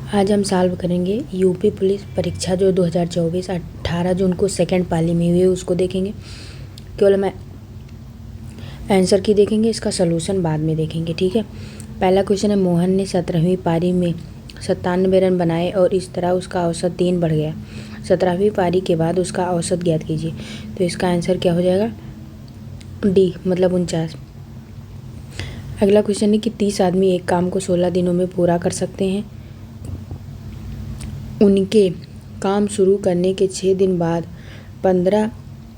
आज हम सॉल्व करेंगे यूपी पुलिस परीक्षा जो 2024 18 जून को सेकंड पाली में हुई है उसको देखेंगे। केवल मैं आंसर की देखेंगे, इसका सलूशन बाद में देखेंगे, ठीक है। पहला क्वेश्चन है, मोहन ने 17वीं पारी में 97 रन बनाए और इस तरह उसका औसत 3 बढ़ गया। 17वीं पारी के बाद उसका औसत ज्ञात कीजिए। तो इसका आंसर क्या हो जाएगा, डी मतलब 49। अगला क्वेश्चन है कि 30 आदमी एक काम को 16 दिनों में पूरा कर सकते हैं। उनके काम शुरू करने के 6 दिन बाद 15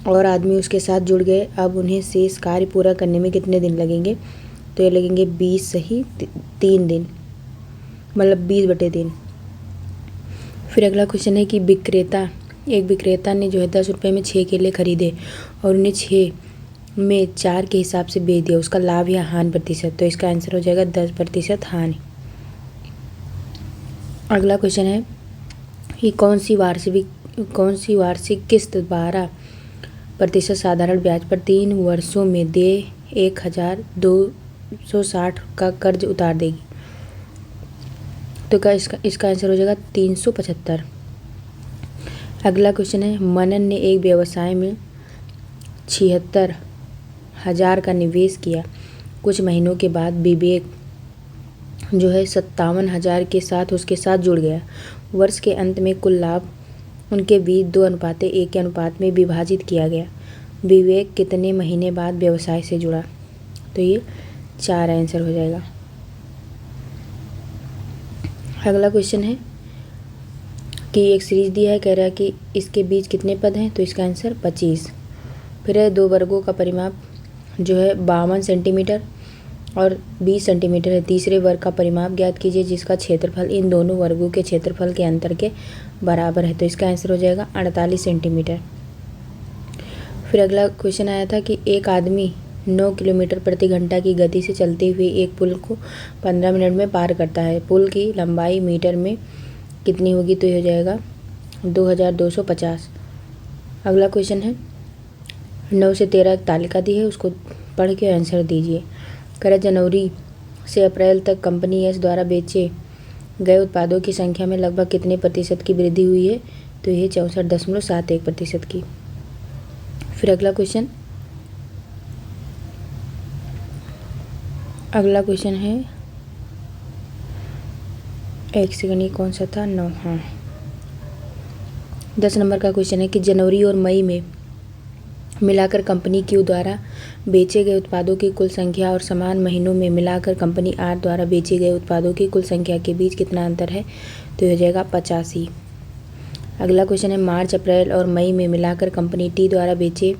और आदमी उसके साथ जुड़ गए। अब उन्हें शेष कार्य पूरा करने में कितने दिन लगेंगे? तो ये लगेंगे 20 सही 3 दिन, मतलब 20/3। फिर अगला क्वेश्चन है कि एक विक्रेता ने जो है 10 रुपये में 6 केले खरीदे और उन्हें 6 में 4 के हिसाब से बेच दिया। उसका लाभ या हानि प्रतिशत? तो इसका आंसर हो जाएगा 10% हानि। अगला क्वेश्चन है कि कौन सी वार्षिक किस्त 12% साधारण ब्याज पर 3 वर्षों में दे 1260 का कर्ज उतार देगी? तो क्या इसका आंसर हो जाएगा 375। अगला क्वेश्चन है, मनन ने एक व्यवसाय में 76,000 का निवेश किया। कुछ महीनों के बाद विवेक जो है 57,000 के साथ उसके साथ जुड़ गया। वर्ष के अंत में कुल लाभ उनके बीच 2:1 के अनुपात में विभाजित किया गया। विवेक कितने महीने बाद व्यवसाय से जुड़ा? तो ये 4 आंसर हो जाएगा। अगला क्वेश्चन है कि एक सीरीज दिया है, कह रहा है कि इसके बीच कितने पद हैं? तो इसका आंसर 25। फिर है 2 वर्गों का परिमाप जो है 52 सेंटीमीटर और 20 सेंटीमीटर है। तीसरे वर्ग का परिमाप ज्ञात कीजिए जिसका क्षेत्रफल इन दोनों वर्गों के क्षेत्रफल के अंतर के बराबर है। तो इसका आंसर हो जाएगा 48 सेंटीमीटर। फिर अगला क्वेश्चन आया था कि एक आदमी 9 किलोमीटर प्रति घंटा की गति से चलते हुए एक पुल को 15 मिनट में पार करता है। पुल की लंबाई मीटर में कितनी होगी? तो ये हो जाएगा 2250। अगला क्वेश्चन है, 9 से 13 एक तालिका दी है, उसको पढ़ के आंसर दीजिए। कर जनवरी से अप्रैल तक कंपनी एस द्वारा बेचे गए उत्पादों की संख्या में लगभग कितने प्रतिशत की वृद्धि हुई है? तो यह 64.71% की। फिर अगला क्वेश्चन है, एक सेकंड, ये कौन सा था? 9, हाँ 10 नंबर का क्वेश्चन है कि जनवरी और मई में मिलाकर कंपनी क्यू द्वारा बेचे गए उत्पादों की कुल संख्या और समान महीनों में मिलाकर कंपनी आर द्वारा बेचे गए उत्पादों की कुल संख्या के बीच कितना अंतर है? तो हो जाएगा 85। अगला क्वेश्चन है, मार्च, अप्रैल और मई में मिलाकर कंपनी टी द्वारा बेचे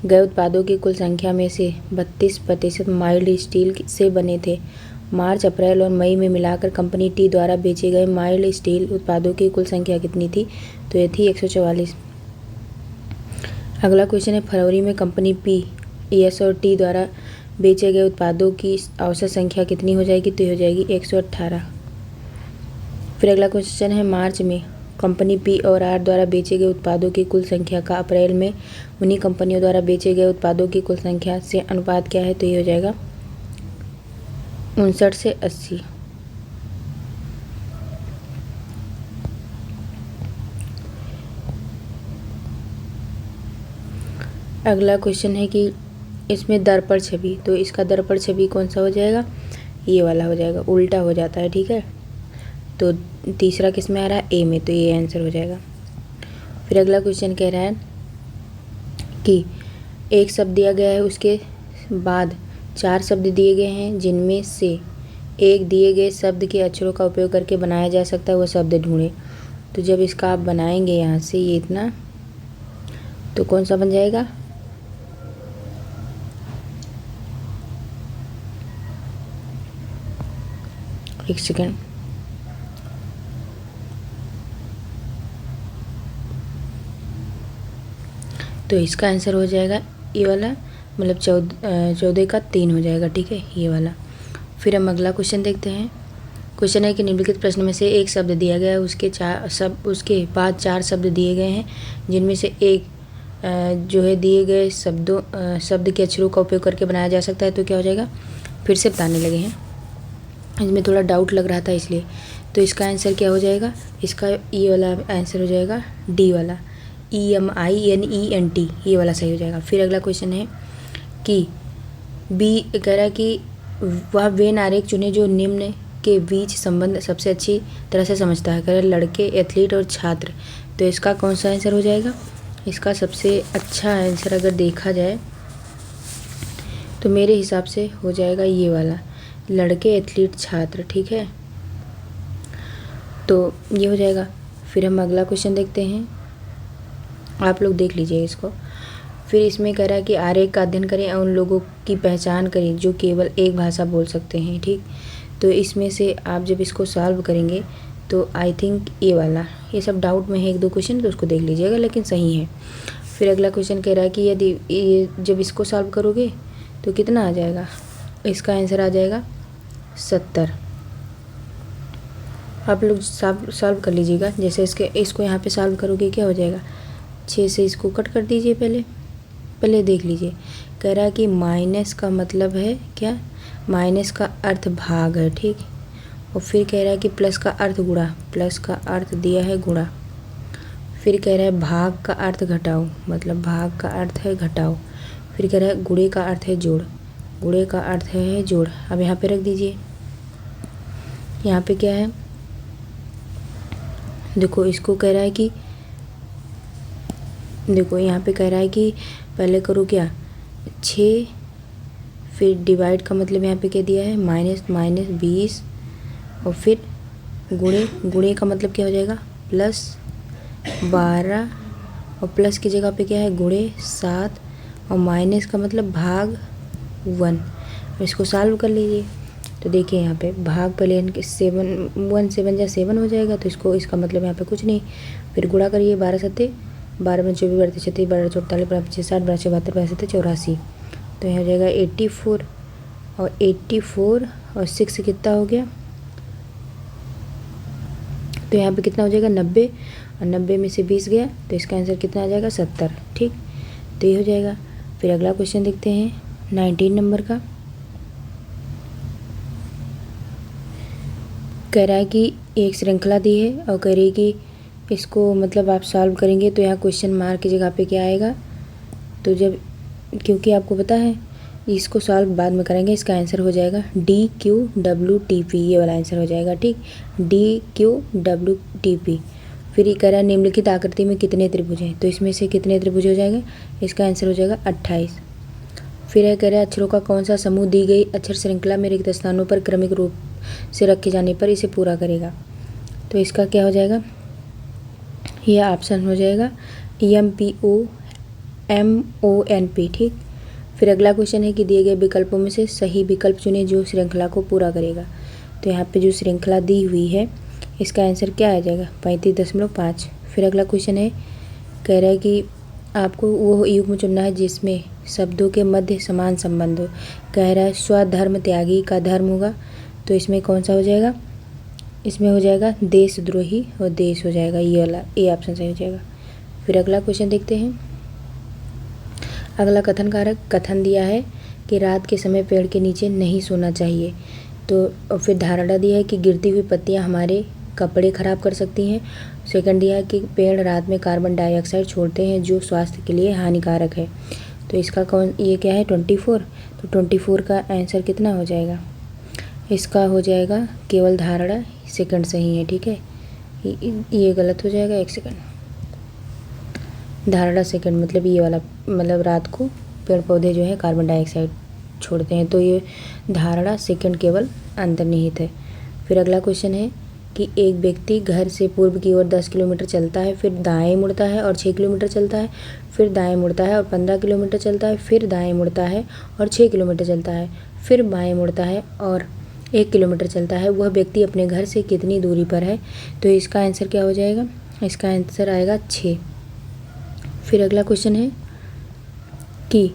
गए उत्पादों की कुल संख्या में से 32% माइल्ड स्टील से बने थे। मार्च, अप्रैल और मई में मिलाकर कंपनी टी द्वारा बेचे गए माइल्ड स्टील उत्पादों की कुल संख्या कितनी थी? तो ये थी 144। अगला क्वेश्चन है, फरवरी में कंपनी पी, एस और टी द्वारा बेचे गए उत्पादों की औसत संख्या कितनी हो जाएगी? तो हो जाएगी 118। फिर अगला क्वेश्चन है, मार्च में कंपनी पी और आर द्वारा बेचे गए उत्पादों की कुल संख्या का अप्रैल में उन्हीं कंपनियों द्वारा बेचे गए उत्पादों की कुल संख्या से अनुपात क्या है? तो ये हो जाएगा 59 से 80। अगला क्वेश्चन है कि इसमें दर्पण छवि, तो इसका दर्पण छवि कौन सा हो जाएगा? ये वाला हो जाएगा, उल्टा हो जाता है, ठीक है। तो तीसरा किस में आ रहा है? ए में, तो ये आंसर हो जाएगा। फिर अगला क्वेश्चन कह रहा है कि एक शब्द दिया गया है, उसके बाद 4 शब्द दिए गए हैं जिनमें से एक दिए गए शब्द के अक्षरों का उपयोग करके बनाया जा सकता है, वह शब्द ढूंढें। तो जब इसका आप बनाएंगे यहाँ से ये इतना, तो कौन सा बन जाएगा? एक सेकेंड, तो इसका आंसर हो जाएगा ये वाला, मतलब 14 का 3 हो जाएगा, ठीक है, ये वाला। फिर हम अगला क्वेश्चन देखते हैं। क्वेश्चन है कि निम्नलिखित प्रश्न में से एक शब्द दिया गया है, उसके बाद 4 शब्द दिए गए हैं जिनमें से एक जो है दिए गए शब्द के अक्षरों का उपयोग करके बनाया जा सकता है। तो क्या हो जाएगा? फिर से बताने लगे हैं, इसमें थोड़ा डाउट लग रहा था इसलिए। तो इसका आंसर क्या हो जाएगा, इसका ये वाला आंसर हो जाएगा डी वाला, EMINENT, ये वाला सही हो जाएगा। फिर अगला क्वेश्चन है कि बी कह रहा है कि वह वेन आरेख चुने जो निम्न के बीच संबंध सबसे अच्छी तरह से समझता है। कह रहा है लड़के, एथलीट और छात्र। तो इसका कौन सा आंसर हो जाएगा, इसका सबसे अच्छा आंसर अगर देखा जाए तो मेरे हिसाब से हो जाएगा ये वाला, लड़के, एथलीट, छात्र। ठीक है, तो ये हो जाएगा। फिर हम अगला क्वेश्चन देखते हैं, आप लोग देख लीजिए इसको। फिर इसमें कह रहा है कि आरेख का अध्ययन करें और उन लोगों की पहचान करें जो केवल एक भाषा बोल सकते हैं। ठीक, तो इसमें से आप जब इसको सॉल्व करेंगे तो आई थिंक ये वाला, ये सब डाउट में है एक दो क्वेश्चन, तो उसको देख लीजिएगा, लेकिन सही है। फिर अगला क्वेश्चन कह रहा है कि यदि ये जब इसको सॉल्व करोगे तो कितना आ जाएगा, इसका आंसर आ जाएगा 70। आप लोग सॉल्व कर लीजिएगा। जैसे इसको यहाँ पे सॉल्व करोगे क्या हो जाएगा, 6 से इसको कट कर दीजिए। पहले देख लीजिए, कह रहा है कि माइनस का मतलब है क्या, माइनस का अर्थ भाग है। ठीक, और फिर कह रहा है कि प्लस का अर्थ गुणा, प्लस का अर्थ दिया है गुणा। फिर कह रहा है भाग का अर्थ घटाओ, मतलब भाग का अर्थ है घटाओ। फिर कह रहा है गुणे का अर्थ है जोड़, गुणे का अर्थ है जोड़। अब यहाँ पे रख दीजिए, यहाँ पे क्या है देखो, इसको कह रहा है कि देखो यहाँ पे कह रहा है कि पहले करो क्या 6, फिर डिवाइड का मतलब यहाँ पे क्या दिया है माइनस 20, और फिर गुणे का मतलब क्या हो जाएगा +12, और प्लस की जगह पे क्या है गुणे 7, और माइनस का मतलब भाग 1। इसको सॉल्व कर लीजिए तो देखिए यहाँ पे भाग पहले 1 से बन जाए 7 हो जाएगा, तो इसका मतलब यहाँ पे कुछ नहीं। फिर गुणा करिए 12 सत्ते 12 में 24 बढ़ते 36 12 44 12 25 60 12 72 72 84, तो यहाँ हो जाएगा 84, और 84 और 6 कितना हो गया, तो यहाँ पे कितना हो जाएगा 90, और 90 में से 20 गया, तो इसका आंसर कितना आ जाएगा 70। ठीक, तो ये हो जाएगा। फिर अगला क्वेश्चन देखते हैं 19 नंबर का। कह रहा है कि एक श्रृंखला दी है और कह रही है कि इसको मतलब आप सॉल्व करेंगे तो यहाँ क्वेश्चन मार्क की जगह पे क्या आएगा, तो जब क्योंकि आपको पता है इसको सॉल्व बाद में करेंगे, इसका आंसर हो जाएगा DQWTP, ये वाला आंसर हो जाएगा। ठीक, DQWTP। फिर ये कह रहा है निम्नलिखित आकृति में कितने त्रिभुज हैं, तो इसमें से कितने त्रिभुज हो जाएगा, इसका आंसर हो जाएगा 28। फिर है कह रहा है अक्षरों का कौन सा समूह दी गई अक्षर श्रृंखला में रिक्त स्थानों पर क्रमिक रूप से रखे जाने पर इसे पूरा करेगा, तो इसका क्या हो जाएगा, यह ऑप्शन हो जाएगा EMPOMONP। ठीक, फिर अगला क्वेश्चन है कि दिए गए विकल्पों में से सही विकल्प चुने जो श्रृंखला को पूरा करेगा, तो यहाँ पे जो श्रृंखला दी हुई है इसका आंसर क्या आ जाएगा 35.5। फिर अगला क्वेश्चन है कह रहा है कि आपको वो युग्म चुनना है जिसमें शब्दों के मध्य समान संबंध हो। कह रहा है स्वधर्म त्यागी का धर्म होगा, तो इसमें कौन सा हो जाएगा, इसमें हो जाएगा देशद्रोही, और देश हो जाएगा ये वाला, ए ऑप्शन सही हो जाएगा। फिर अगला क्वेश्चन देखते हैं। अगला कथन कारक कथन दिया है कि रात के समय पेड़ के नीचे नहीं सोना चाहिए, तो और फिर धारणा दिया है कि गिरती हुई पत्तियां हमारे कपड़े ख़राब कर सकती हैं। सेकंड दिया है कि पेड़ रात में कार्बन डाइऑक्साइड छोड़ते हैं जो स्वास्थ्य के लिए हानिकारक है, तो इसका ये क्या है 24, तो 24 का आंसर कितना हो जाएगा, इसका हो जाएगा केवल धारणा सेकंड सही है। ठीक है, ये गलत हो जाएगा, 1 सेकंड, धारणा सेकंड मतलब ये वाला, मतलब रात को पेड़ पौधे जो है कार्बन डाइऑक्साइड छोड़ते हैं, तो ये धारणा सेकंड केवल अंतर्निहित है। फिर अगला क्वेश्चन है कि एक व्यक्ति घर से पूर्व की ओर 10 किलोमीटर चलता है, फिर दाएं मुड़ता है और 6 किलोमीटर चलता है, फिर दाएं मुड़ता है और 15 किलोमीटर चलता है, फिर दाएं मुड़ता है और 6 किलोमीटर चलता है, फिर बाएं मुड़ता है और 1 किलोमीटर चलता है। वह व्यक्ति अपने घर से कितनी दूरी पर है, तो इसका आंसर क्या हो जाएगा, इसका आंसर आएगा 6। फिर अगला क्वेश्चन है कि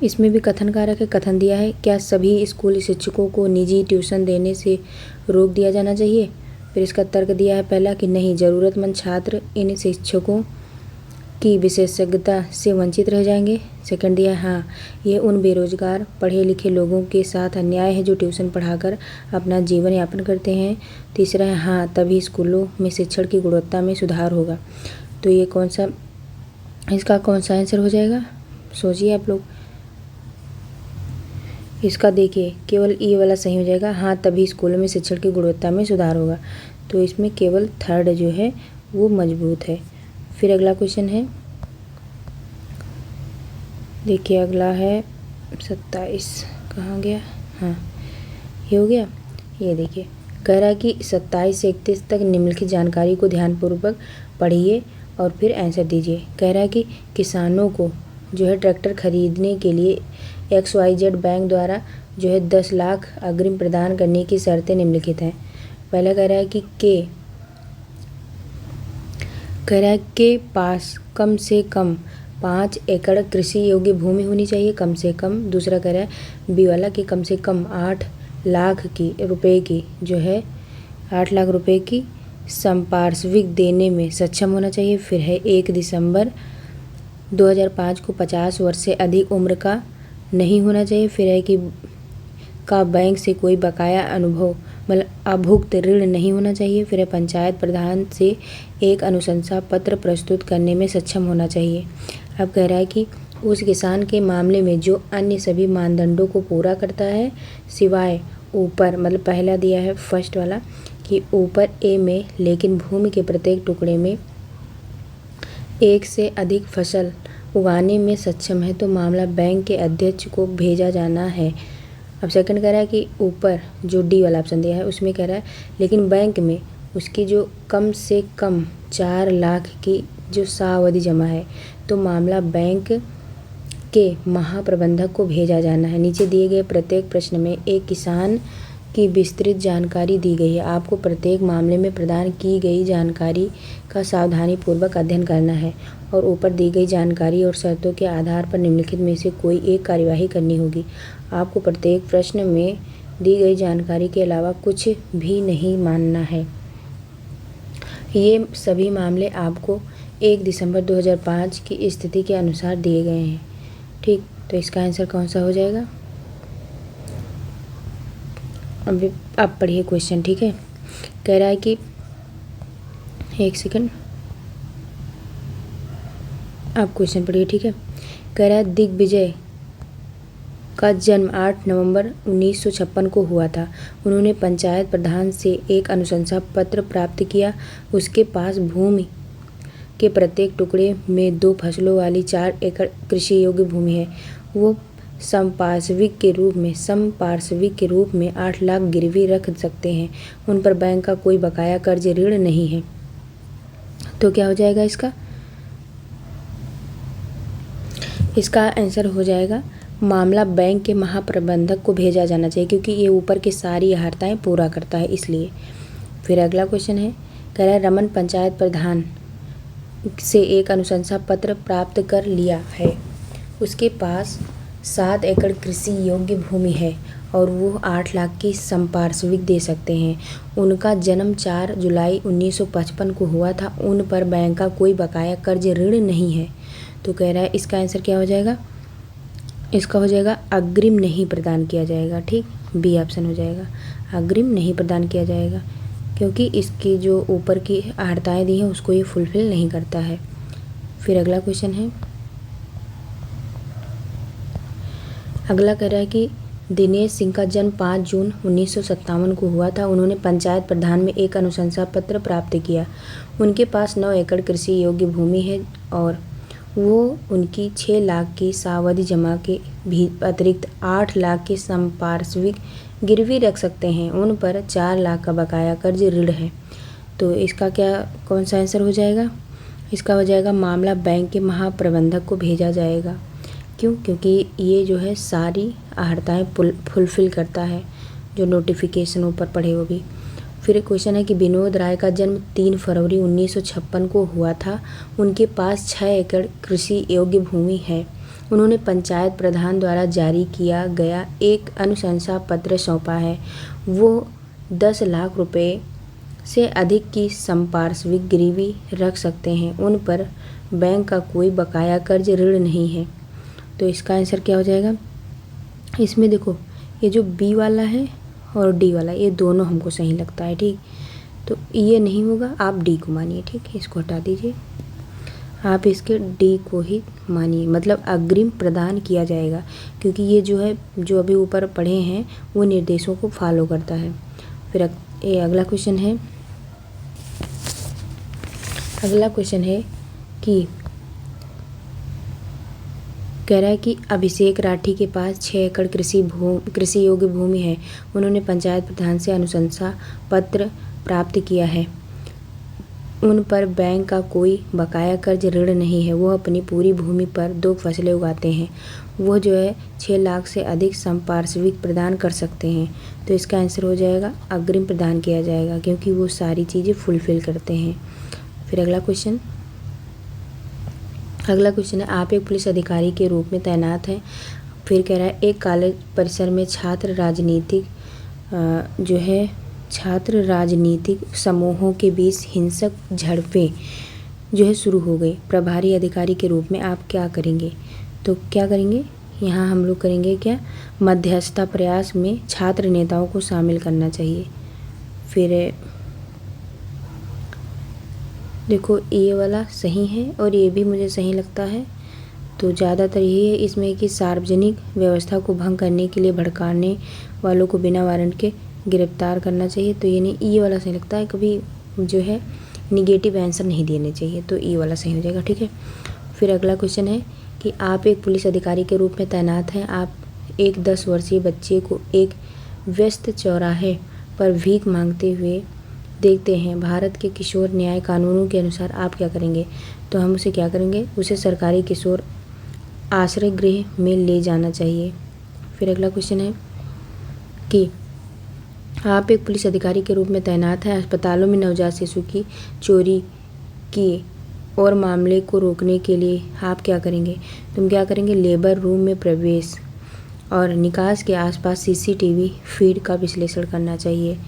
इसमें भी कथन कारक है, कथन दिया है क्या सभी स्कूल शिक्षकों को निजी ट्यूशन देने से रोक दिया जाना चाहिए। फिर इसका तर्क दिया है पहला कि नहीं, ज़रूरतमंद छात्र इन शिक्षकों की विशेषज्ञता से वंचित रह जाएंगे। सेकंड दिया है हाँ, ये उन बेरोजगार पढ़े लिखे लोगों के साथ अन्याय है जो ट्यूशन पढ़ाकर अपना जीवन यापन करते हैं। तीसरा है हाँ, तभी स्कूलों में शिक्षण की गुणवत्ता में सुधार होगा। तो ये कौन सा, इसका कौन सा आंसर हो जाएगा, सोचिए आप लोग। इसका देखिए केवल ये वाला सही हो जाएगा, हाँ तभी स्कूलों में शिक्षण की गुणवत्ता में सुधार होगा। तो इसमें केवल थर्ड जो है वो मजबूत है। फिर अगला क्वेश्चन है, देखिए अगला है 27, कहाँ गया, हाँ ये हो गया। ये देखिए कह रहा है कि 27 से 31 तक निम्नलिखित जानकारी को ध्यानपूर्वक पढ़िए और फिर आंसर दीजिए। कह रहा है कि किसानों को जो है ट्रैक्टर खरीदने के लिए XYZ बैंक द्वारा जो है 10 लाख अग्रिम प्रदान करने की शर्तें निम्नलिखित हैं। पहला कह रहा है कि के पास कम से कम 5 एकड़ कृषि योग्य भूमि होनी चाहिए, कम से कम। दूसरा कह रहा है बी वाला कि कम से कम 8 लाख रुपए की जो है 8 लाख रुपए की संपार्श्विक देने में सक्षम होना चाहिए। फिर है 1 दिसंबर 2005 को 50 वर्ष से अधिक उम्र का नहीं होना चाहिए। फिर है कि का बैंक से कोई बकाया अनुभव मतलब अभुक्त ऋण नहीं होना चाहिए। फिर है पंचायत प्रधान से एक अनुशंसा पत्र प्रस्तुत करने में सक्षम होना चाहिए। अब कह रहा है कि उस किसान के मामले में जो अन्य सभी मानदंडों को पूरा करता है सिवाय ऊपर, मतलब पहला दिया है फर्स्ट वाला कि ऊपर ए में, लेकिन भूमि के प्रत्येक टुकड़े में एक से अधिक फसल उगाने में सक्षम है तो मामला बैंक के अध्यक्ष को भेजा जाना है। अब सेकंड कह रहा है कि ऊपर जो डी वाला ऑप्शन दिया है उसमें कह रहा है लेकिन बैंक में उसकी जो कम से कम 4 लाख की जो सावधि जमा है तो मामला बैंक के महाप्रबंधक को भेजा जाना है। नीचे दिए गए प्रत्येक प्रश्न में एक किसान की विस्तृत जानकारी दी गई है। आपको प्रत्येक मामले में प्रदान की गई जानकारी का सावधानीपूर्वक अध्ययन करना है और ऊपर दी गई जानकारी और शर्तों के आधार पर निम्नलिखित में से कोई एक कार्यवाही करनी होगी। आपको प्रत्येक प्रश्न में दी गई जानकारी के अलावा कुछ भी नहीं मानना है। ये सभी मामले आपको 1 दिसंबर 2005 की स्थिति के अनुसार दिए गए हैं। ठीक, तो इसका आंसर कौन सा हो जाएगा। अभी आप पढ़िए क्वेश्चन, ठीक है। कह रहा है कि एक सेकंड, आप क्वेश्चन पढ़िए, ठीक है। कह रहा है दिग्विजय का जन्म 8 नवंबर 1956 को हुआ था। उन्होंने पंचायत प्रधान से एक अनुशंसा पत्र प्राप्त किया। उसके पास भूमि के प्रत्येक टुकड़े में 2 फसलों वाली 4 एकड़ कृषि योग्य भूमि है। वो संपार्श्विक के रूप में 8 लाख गिरवी रख सकते हैं। उन पर बैंक का कोई बकाया कर्ज ऋण नहीं है। तो क्या हो जाएगा इसका आंसर हो जाएगा मामला बैंक के महाप्रबंधक को भेजा जाना चाहिए क्योंकि ये ऊपर की सारी अहर्ताएँ पूरा करता है इसलिए। फिर अगला क्वेश्चन है, कह रहा है रमन पंचायत प्रधान से एक अनुशंसा पत्र प्राप्त कर लिया है। उसके पास 7 एकड़ कृषि योग्य भूमि है और वो 8 लाख की संपार्श्विक दे सकते हैं। उनका जन्म 4 जुलाई 1955 को हुआ था। उन पर बैंक का कोई बकाया कर्ज ऋण नहीं है। तो कह रहा है इसका आंसर क्या हो जाएगा, इसका हो जाएगा अग्रिम नहीं प्रदान किया जाएगा। ठीक, बी ऑप्शन हो जाएगा, अग्रिम नहीं प्रदान किया जाएगा क्योंकि इसकी जो ऊपर की अहर्ताएँ दी हैं उसको ये फुलफिल नहीं करता है। फिर अगला क्वेश्चन है, अगला कह रहा है कि दिनेश सिंह का जन्म 5 जून 1957 को हुआ था। उन्होंने पंचायत प्रधान में एक अनुशंसा पत्र प्राप्त किया। उनके पास 9 एकड़ कृषि योग्य भूमि है और वो उनकी 6 लाख की सावधि जमा के भी अतिरिक्त 8 लाख की संपार्श्विक गिरवी रख सकते हैं। उन पर 4 लाख का बकाया कर्ज ऋण है। तो इसका कौन सा आंसर हो जाएगा, इसका हो जाएगा मामला बैंक के महाप्रबंधक को भेजा जाएगा। क्यों, क्योंकि ये जो है सारी अहर्ताएँ फुलफिल करता है जो नोटिफिकेशन ऊपर पढ़े वो भी। फिर क्वेश्चन है कि विनोद राय का जन्म 3 फरवरी 1956 को हुआ था। उनके पास 6 एकड़ कृषि योग्य भूमि है। उन्होंने पंचायत प्रधान द्वारा जारी किया गया एक अनुशंसा पत्र सौंपा है। वो 10 लाख रुपए से अधिक की संपार्श्विक गिरवी रख सकते हैं। उन पर बैंक का कोई बकाया कर्ज ऋण नहीं है। तो इसका आंसर क्या हो जाएगा? इसमें देखो ये जो बी वाला है और डी वाला ये दोनों हमको सही लगता है, ठीक। तो ये नहीं होगा, आप डी को मानिए, ठीक है, इसको हटा दीजिए। आप इसके डी को ही मानिए, मतलब अग्रिम प्रदान किया जाएगा, क्योंकि ये जो है जो अभी ऊपर पढ़े हैं वो निर्देशों को फॉलो करता है। फिर ये अगला क्वेश्चन है, कि कह रहा है कि अभिषेक राठी के पास 6 एकड़ कृषि योग्य भूमि है। उन्होंने पंचायत प्रधान से अनुशंसा पत्र प्राप्त किया है। उन पर बैंक का कोई बकाया कर्ज ऋण नहीं है। वो अपनी पूरी भूमि पर 2 फसलें उगाते हैं। वो जो है 6 लाख से अधिक संपार्श्विक प्रदान कर सकते हैं। तो इसका आंसर हो जाएगा अग्रिम प्रदान किया जाएगा, क्योंकि वो सारी चीज़ें फुलफ़िल करते हैं। फिर अगला क्वेश्चन है, आप एक पुलिस अधिकारी के रूप में तैनात हैं। फिर कह रहा है एक कॉलेज परिसर में छात्र राजनीतिक समूहों के बीच हिंसक झड़पें जो है शुरू हो गई। प्रभारी अधिकारी के रूप में आप क्या करेंगे? तो क्या करेंगे यहाँ हम लोग करेंगे क्या? मध्यस्थता प्रयास में छात्र नेताओं को शामिल करना चाहिए। फिर देखो ये वाला सही है और ये भी मुझे सही लगता है। तो ज़्यादातर यही है इसमें कि सार्वजनिक व्यवस्था को भंग करने के लिए भड़काने वालों को बिना वारंट के गिरफ्तार करना चाहिए। तो ये वाला सही लगता है, कभी जो है निगेटिव आंसर नहीं देने चाहिए। तो ये वाला सही हो जाएगा, ठीक है। फिर अगला क्वेश्चन है कि आप एक पुलिस अधिकारी के रूप में तैनात हैं। आप एक 10 वर्षीय बच्चे को एक व्यस्त चौराहे पर भीख मांगते हुए देखते हैं। भारत के किशोर न्याय कानूनों के अनुसार आप क्या करेंगे? तो हम उसे क्या करेंगे? उसे सरकारी किशोर आश्रय गृह में ले जाना चाहिए। फिर अगला क्वेश्चन है कि आप एक पुलिस अधिकारी के रूप में तैनात हैं। अस्पतालों में नवजात शिशु की चोरी की और मामले को रोकने के लिए आप क्या करेंगे? तुम क्या करेंगे? लेबर रूम में प्रवेश और निकास के आसपास सीसीटीवी फीड का विश्लेषण करना चाहिए।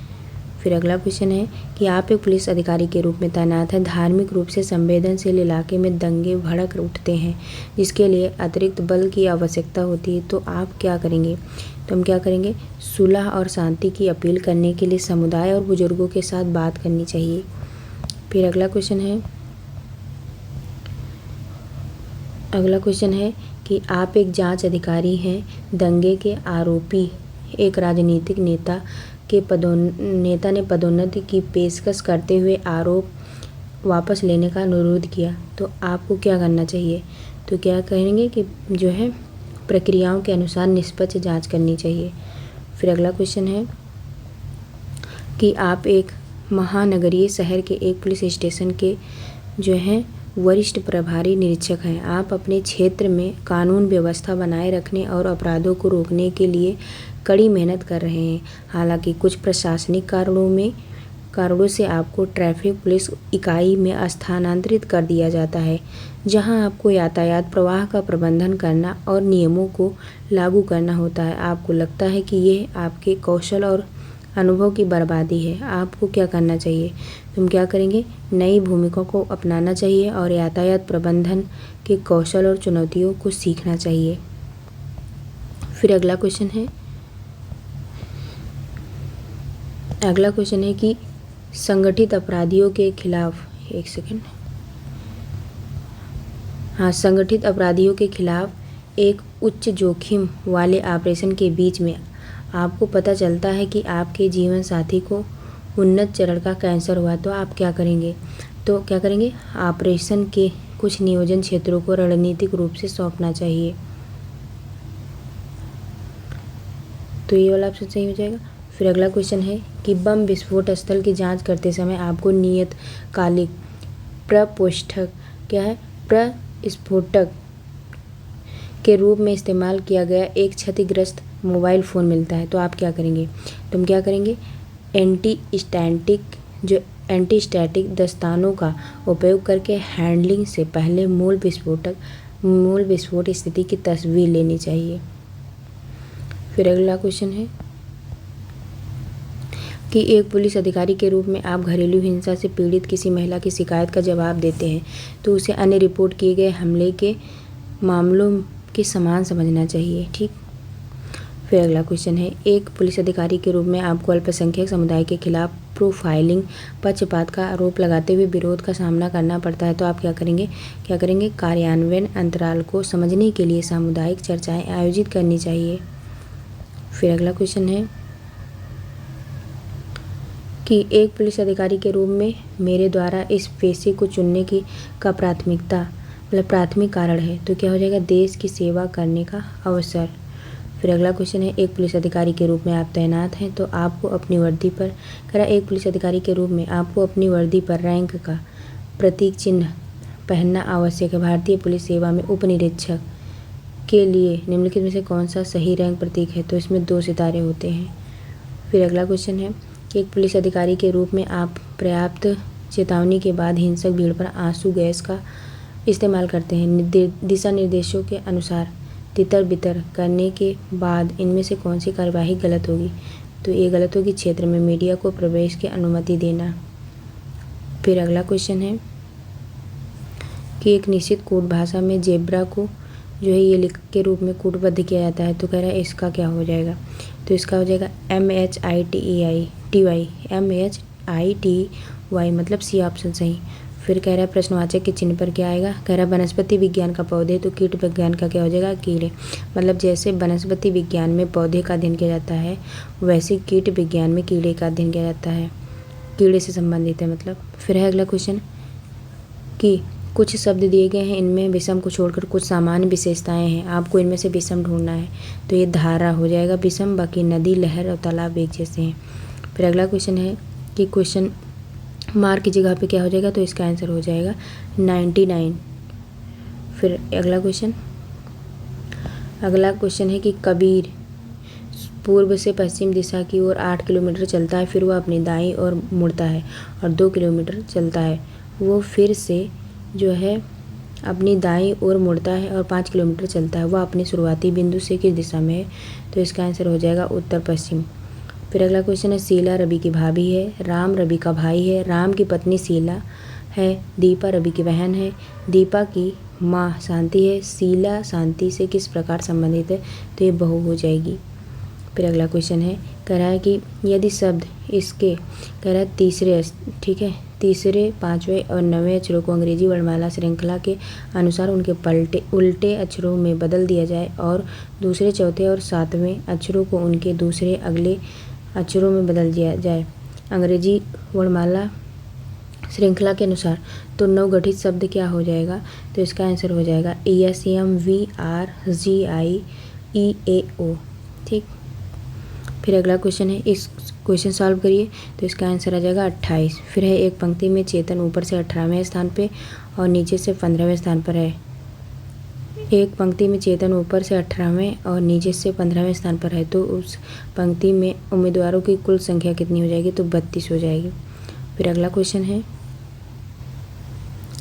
फिर अगला क्वेश्चन है कि आप एक पुलिस अधिकारी के रूप में तैनात हैं। धार्मिक रूप से संवेदनशील इलाके में दंगे भड़क उठते हैं, जिसके लिए अतिरिक्त बल की आवश्यकता होती है। तो आप क्या करेंगे? तो हम क्या करेंगे? सुलह और शांति की अपील करने के लिए समुदाय और बुजुर्गों के साथ बात करनी चाहिए। फिर अगला क्वेश्चन है कि आप एक जांच अधिकारी हैं। दंगे के आरोपी एक राजनीतिक नेता ने पदोन्नति की पेशकश करते हुए आरोप वापस लेने का अनुरोध किया। तो आपको क्या करना चाहिए? तो क्या कहेंगे कि जो है प्रक्रियाओं के अनुसार निष्पक्ष जांच करनी चाहिए। फिर अगला क्वेश्चन है कि आप एक महानगरीय शहर के एक पुलिस स्टेशन के जो हैं वरिष्ठ प्रभारी निरीक्षक हैं। आप अपने क्षेत्र में कानून व्यवस्था बनाए रखने और अपराधों को रोकने के लिए कड़ी मेहनत कर रहे हैं। हालांकि कुछ प्रशासनिक कारणों से आपको ट्रैफिक पुलिस इकाई में स्थानांतरित कर दिया जाता है, जहां आपको यातायात प्रवाह का प्रबंधन करना और नियमों को लागू करना होता है। आपको लगता है कि यह आपके कौशल और अनुभव की बर्बादी है। आपको क्या करना चाहिए? तुम क्या करेंगे? नई भूमिका को अपनाना चाहिए और यातायात प्रबंधन के कौशल और चुनौतियों को सीखना चाहिए। फिर अगला क्वेश्चन है कि संगठित अपराधियों के खिलाफ संगठित अपराधियों के खिलाफ एक उच्च जोखिम वाले ऑपरेशन के बीच में आपको पता चलता है कि आपके जीवन साथी को उन्नत चरण का कैंसर हुआ। तो आप क्या करेंगे? तो क्या करेंगे? ऑपरेशन के कुछ नियोजन क्षेत्रों को रणनीतिक रूप से सौंपना चाहिए। तो ये वाला ऑप्शन सही हो जाएगा। फिर अगला क्वेश्चन है कि बम विस्फोट स्थल की जांच करते समय आपको नियतकालिक प्रस्फोटक के रूप में इस्तेमाल किया गया एक क्षतिग्रस्त मोबाइल फ़ोन मिलता है। तो आप क्या करेंगे? तुम क्या करेंगे? एंटी स्टैटिक दस्तानों का उपयोग करके हैंडलिंग से पहले मूल विस्फोट स्थिति की तस्वीर लेनी चाहिए। फिर अगला क्वेश्चन है कि एक पुलिस अधिकारी के रूप में आप घरेलू हिंसा से पीड़ित किसी महिला की शिकायत का जवाब देते हैं तो उसे अन्य रिपोर्ट किए गए हमले के मामलों के समान समझना चाहिए। ठीक। फिर अगला क्वेश्चन है, एक पुलिस अधिकारी के रूप में आपको अल्पसंख्यक समुदाय के खिलाफ प्रोफाइलिंग, पक्षपात का आरोप लगाते हुए विरोध का सामना करना पड़ता है तो आप क्या करेंगे? कार्यान्वयन अंतराल को समझने के लिए सामुदायिक चर्चाएं आयोजित करनी चाहिए। फिर अगला क्वेश्चन है कि एक पुलिस अधिकारी के रूप में मेरे द्वारा इस पेशे को चुनने की का प्राथमिक कारण है तो क्या हो जाएगा? देश की सेवा करने का अवसर। फिर अगला क्वेश्चन है, एक पुलिस अधिकारी के रूप में आप तैनात हैं तो आपको अपनी वर्दी पर एक पुलिस अधिकारी के रूप में आपको अपनी वर्दी पर रैंक का प्रतीक चिन्ह पहनना आवश्यक है। भारतीय पुलिस सेवा में उप निरीक्षक के लिए निम्नलिखित में से कौन सा सही रैंक प्रतीक है? तो इसमें 2 सितारे होते हैं। फिर अगला क्वेश्चन है, एक पुलिस अधिकारी के रूप में आप पर्याप्त चेतावनी के बाद हिंसक भीड़ पर आंसू गैस का इस्तेमाल करते हैं। दिशा निर्देशों के अनुसार तितर बितर करने के बाद इनमें से कौन सी कार्यवाही गलत होगी? तो ये गलत होगी, क्षेत्र में मीडिया को प्रवेश की अनुमति देना। फिर अगला क्वेश्चन है कि एक निश्चित कूट भाषा में जेब्रा को जो है ये लिख के रूप में कूटबद्ध किया जाता है तो कह रहा है इसका क्या हो जाएगा? तो इसका हो जाएगा MHITY मतलब सी ऑप्शन सही। फिर कह रहा है प्रश्नवाचक के चिन्ह पर क्या आएगा? कह रहा है वनस्पति विज्ञान का पौधे तो कीट विज्ञान का क्या हो जाएगा? कीड़े। मतलब जैसे वनस्पति विज्ञान में पौधे का अध्ययन किया जाता है वैसे कीट विज्ञान में कीड़े का अध्ययन किया जाता है, कीड़े से संबंधित है मतलब। फिर है अगला क्वेश्चन कि कुछ शब्द दिए गए हैं, इनमें विषम को छोड़कर कुछ सामान्य विशेषताएं हैं, आपको इनमें से विषम ढूंढना है। तो ये धारा हो जाएगा विषम, बाकी नदी, लहर और तालाब एक जैसे हैं। फिर अगला क्वेश्चन है कि क्वेश्चन मार्क की जगह पे क्या हो जाएगा? तो इसका आंसर हो जाएगा 99। फिर अगला क्वेश्चन है कि कबीर पूर्व से पश्चिम दिशा की ओर 8 किलोमीटर चलता है, फिर वह अपनी दाईं ओर मुड़ता है और 2 किलोमीटर चलता है। वो फिर से जो है अपनी दाईं ओर मुड़ता है और 5 किलोमीटर चलता है। वह अपने शुरुआती बिंदु से किस दिशा में है? तो इसका आंसर हो जाएगा उत्तर पश्चिम। फिर अगला क्वेश्चन है, शीला रवि की भाभी है, राम रवि का भाई है, राम की पत्नी शीला है, दीपा रवि की बहन है, दीपा की माँ शांति है, शीला शांति से किस प्रकार संबंधित है? तो ये बहू हो जाएगी। फिर अगला क्वेश्चन है, कह रहा है कि यदि शब्द इसके कह रहा है तीसरे 5वें और 9वें अक्षरों को अंग्रेजी वर्णमाला श्रृंखला के अनुसार उनके उल्टे अक्षरों में बदल दिया जाए और दूसरे, चौथे और 7वें अक्षरों को उनके दूसरे अगले अक्षरों में बदल दिया जाए अंग्रेजी वर्णमाला श्रृंखला के अनुसार, तो नवगठित शब्द क्या हो जाएगा? तो इसका आंसर हो जाएगा ESMVRGIEAO। ठीक। फिर अगला क्वेश्चन है, इस क्वेश्चन सॉल्व करिए तो इसका आंसर आ जाएगा 28। फिर है एक पंक्ति में चेतन ऊपर से 18वें स्थान पे और नीचे से 15वें स्थान पर है। एक पंक्ति में चेतन ऊपर से 18वें और नीचे से 15वें स्थान पर है तो उस पंक्ति में उम्मीदवारों की कुल संख्या कितनी हो जाएगी? तो 32 हो जाएगी। फिर अगला क्वेश्चन है,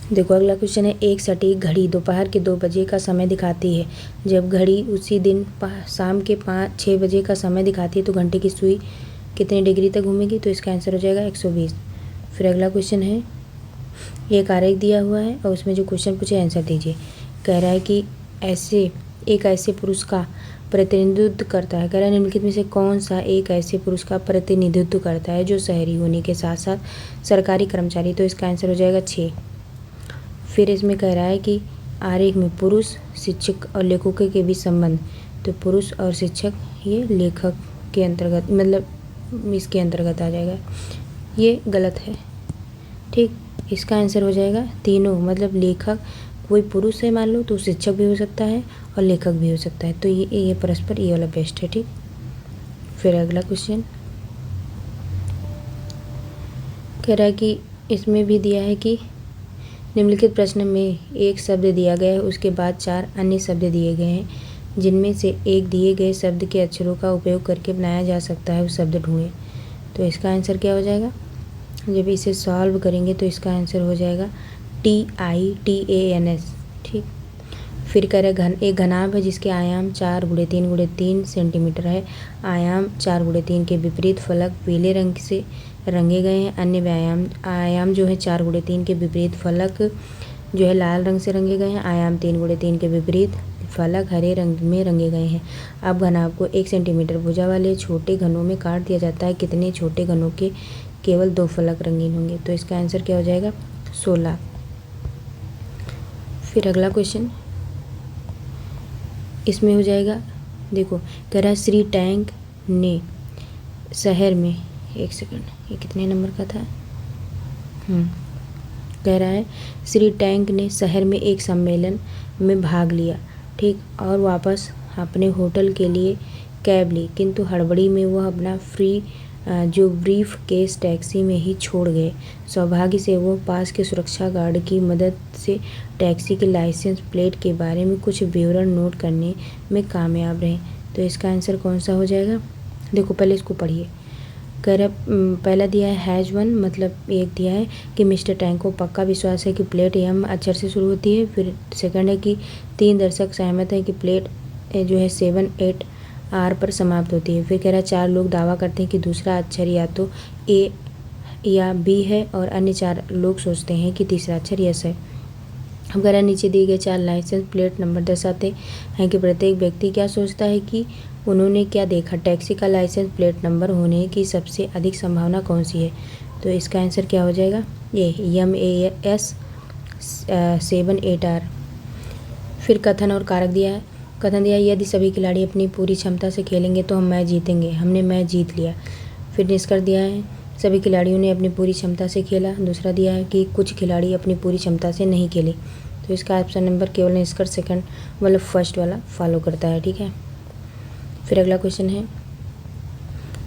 देखो अगला क्वेश्चन है, एक सटीक घड़ी दोपहर के 2 बजे का समय दिखाती है। जब घड़ी उसी दिन शाम के 6 बजे का समय दिखाती है तो घंटे की सुई कितने डिग्री तक घूमेगी? तो इसका आंसर हो जाएगा 120। फिर अगला क्वेश्चन है, एक आरेख दिया हुआ है और उसमें जो क्वेश्चन पूछे आंसर दीजिए। कह रहा है कि एक ऐसे पुरुष का प्रतिनिधित्व करता है। कह रहा है निम्नलिखित में से कौन सा एक ऐसे पुरुष का प्रतिनिधित्व करता है जो शहरी होने के साथ साथ सरकारी कर्मचारी? तो इसका आंसर हो जाएगा 6। फिर इसमें कह रहा है कि आरेख में पुरुष, शिक्षक और लेखकों के बीच संबंध। तो पुरुष और शिक्षक ये लेखक के अंतर्गत मतलब इसके अंतर्गत आ जाएगा, ये गलत है। ठीक। इसका आंसर हो जाएगा तीनों, मतलब लेखक कोई पुरुष है मान लो तो शिक्षक भी हो सकता है और लेखक भी हो सकता है, तो ये परस्पर ये वाला बेस्ट है। ठीक। फिर अगला क्वेश्चन कह रहा है कि इसमें भी दिया है कि निम्नलिखित प्रश्न में एक शब्द दिया गया है, उसके बाद 4 अन्य शब्द दिए गए हैं जिनमें से एक दिए गए शब्द के अक्षरों का उपयोग करके बनाया जा सकता है, वो शब्द ढूंढें। तो इसका आंसर क्या हो जाएगा? जब इसे सॉल्व करेंगे तो इसका आंसर हो जाएगा TITANS। ठीक। फिर कह रहे एक घनाभ है जिसके आयाम 4x3x3 सेंटीमीटर है। आयाम 4x3 के विपरीत फलक पीले रंग से रंगे गए हैं। अन्य आयाम जो है 4x3 के विपरीत फलक जो है लाल रंग से रंगे गए हैं। आयाम 3x3 के विपरीत फलक हरे रंग में रंगे गए हैं। अब घनाभ को 1 सेंटीमीटर भुजा वाले छोटे घनों में काट दिया जाता है। कितने छोटे घनों के केवल 2 फलक रंगीन होंगे? तो इसका आंसर क्या हो जाएगा? 16। फिर अगला क्वेश्चन इसमें हो जाएगा, देखो कह रहा है श्री टैंक ने शहर में, एक सेकंड, ये कितने नंबर का था? कह रहा है श्री टैंक ने शहर में एक सम्मेलन में भाग लिया, ठीक, और वापस अपने होटल के लिए कैब ली, किंतु हड़बड़ी में वह अपना जो ब्रीफ केस टैक्सी में ही छोड़ गए। सौभाग्य से वो पास के सुरक्षा गार्ड की मदद से टैक्सी के लाइसेंस प्लेट के बारे में कुछ विवरण नोट करने में कामयाब रहे। तो इसका आंसर कौन सा हो जाएगा? देखो पहले इसको पढ़िए। कह रहा पहला दिया है हैज वन, मतलब एक दिया है कि मिस्टर टैंक को पक्का विश्वास है कि प्लेट एम अक्षर से शुरू होती है। फिर सेकंड है कि 3 दर्शक सहमत हैं कि प्लेट जो है 7-8 आर पर समाप्त होती है। फिर कह रहा है 4 लोग दावा करते हैं कि दूसरा अक्षर या तो ए या बी है और अन्य 4 लोग सोचते हैं कि तीसरा अक्षर यस है। अब कह रहा है नीचे दिए गए 4 लाइसेंस प्लेट नंबर दर्शाते हैं कि प्रत्येक व्यक्ति क्या सोचता है कि उन्होंने क्या देखा। टैक्सी का लाइसेंस प्लेट नंबर होने की सबसे अधिक संभावना कौन सी है? तो इसका आंसर क्या हो जाएगा? ये MAS 7-8R। फिर कथन और कारक दिया है। कथन दिया है यदि सभी खिलाड़ी अपनी पूरी क्षमता से खेलेंगे तो हम मैच जीतेंगे, हमने मैच जीत लिया। फिर निष्कर्ष दिया है सभी खिलाड़ियों ने अपनी पूरी क्षमता से खेला। दूसरा दिया है कि कुछ खिलाड़ी अपनी पूरी क्षमता से नहीं खेले। तो इसका ऑप्शन नंबर केवल निष्कर्ष सेकंड मतलब फर्स्ट वाला फॉलो करता है, ठीक है। फिर अगला क्वेश्चन है,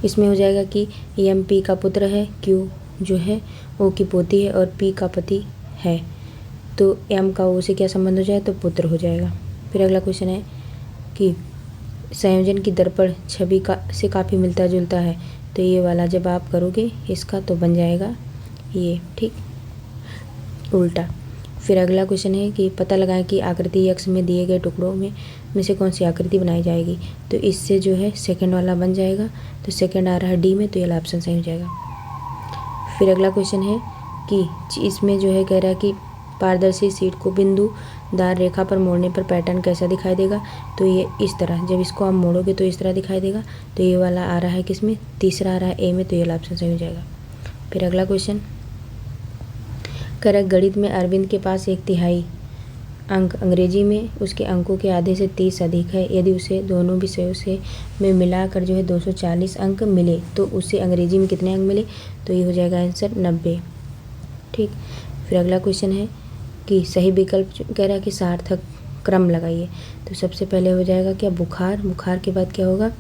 इसमें हो जाएगा कि एम पी का पुत्र है, क्यू जो है ओ की पोती है और पी का पति है, तो एम का ओ से क्या संबंध हो जाए? तो पुत्र हो जाएगा। फिर अगला क्वेश्चन है कि संयोजन की दर्पण छवि से काफ़ी मिलता जुलता है, तो ये वाला जब आप करोगे इसका तो बन जाएगा ये, ठीक, उल्टा। फिर अगला क्वेश्चन है कि पता लगाएं कि आकृति एक्स में दिए गए टुकड़ों में से कौन सी आकृति बनाई जाएगी। तो इससे जो है सेकंड वाला बन जाएगा, तो सेकंड आ रहा है डी में, तो ये वाला ऑप्शन सही हो जाएगा। फिर अगला क्वेश्चन है कि इसमें जो है कह रहा है कि पारदर्शी शीट को बिंदुदार रेखा पर मोड़ने पर पैटर्न कैसा दिखाई देगा। तो ये इस तरह, जब इसको आप मोड़ोगे तो इस तरह दिखाई देगा। तो ये वाला आ रहा है किसमें? तीसरा आ रहा है ए में, तो ये वाला ऑप्शन सही हो जाएगा। फिर अगला क्वेश्चन कह रहा है गणित में अरविंद के पास 1/3 अंक, अंग्रेजी में उसके अंकों के आधे से 30 अधिक है। यदि उसे दोनों विषयों से में मिलाकर जो है 240 अंक मिले तो उसे अंग्रेजी में कितने अंक मिले? तो ये हो जाएगा आंसर 90, ठीक। फिर अगला क्वेश्चन है कि सही विकल्प कह रहा है कि सार्थक क्रम लगाइए। तो सबसे पहले हो जाएगा क्या? बुखार, बुखार के बाद क्या होगा?